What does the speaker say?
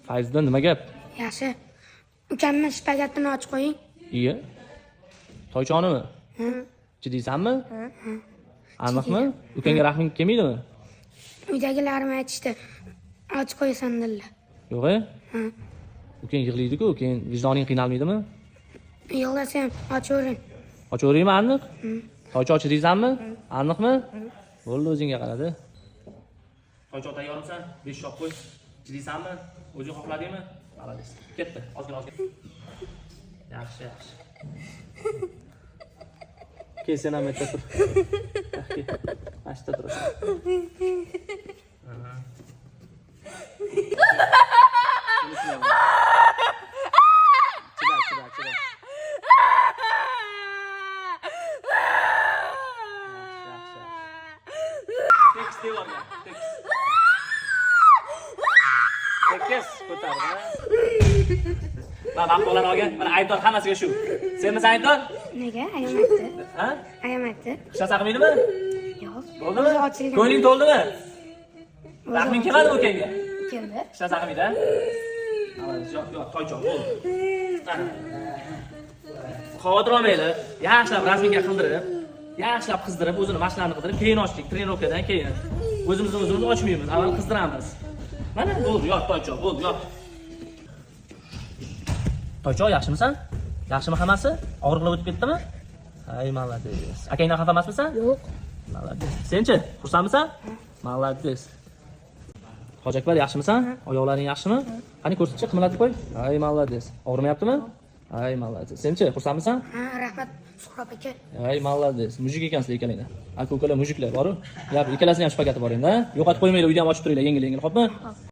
Fayziddin, nima gap? Yaxshi. Ukamni shpagatini ochib qo'ying. Iya. Toychonimi? Jiddiysanmi? Aniqmi? Ukangga rahming kelmaydimi? Uydagilarim aytishdi. Ochib qo'ysan dedilar. Yo'q-e? Ukang yig'laydi-ku, keyin vijdoning qiynalmaydimi? Yig'lasa ham ochavering. Ochaveraymi aniq? Toycha ochib deysanmi? Aniqmi? Bo'ldi, o'zingga qaradi. Toycha tayyormisan? 5 shop qo'y. Jiddiysanmi? O'zing xohladingmi? Malades. Ketdi. Ozgina. Yaxshi. Keyin sen ham yerda tur. Ashta turasan. Chida. Tekst devorga, tekst. Tekst ko'tar. Mana vaqtlarni olgan. Mana aybdor hammasiga shu. Senmisan aybdor? Nega? Ayamayapti. Ha? Ayamayapti. Hech narsa qilmaydimi? Yo'q. Bo'ldimi? Ko'ngling to'ldimi? Rahming kelmadimi ukangga? Keldi. Hech narsa qilmaydi-a? Yo'q, toychoq bo'ldi. Xavotir olmaydi. Yaxshilab rasmga qildirib, yaxshilab qizdirib, o'zini mashinani qidirib, keyin ochdik, trenirovkadan keyin. O'zimizni ochmaymiz, avval qizdiramiz. Mana bo'ldi, yot toychoq, bo'ldi, yot. Toychoq, yaxshimisan? Yaxshimi hammasi? Og'riqlar o'tib ketdimi? Ay, malades. Akangdan xafa emasmisan? Yo'q. Malades. Senchi? Xursandmisan? Malades. Hojakbar, yaxshimisan? Oyoqlaring yaxshimi? Qani ko'rsatchi, qimlatib qo'y. Ay, malades. Og'rimayaptimi? Ay, malades. Senchi? Xursandmisan? Ha, rahmat. Suhrob aka. Ay, malades. Mujik ekansizlar ikkalanglar. Aka-ukalar mujiklar bor-ku. Gap, ikkalasini ham shpagati bor endi, ha? Yo'qotib qo'ymanglar, uyda ham ochib turinglar, yengil-yengil, xo'pmi?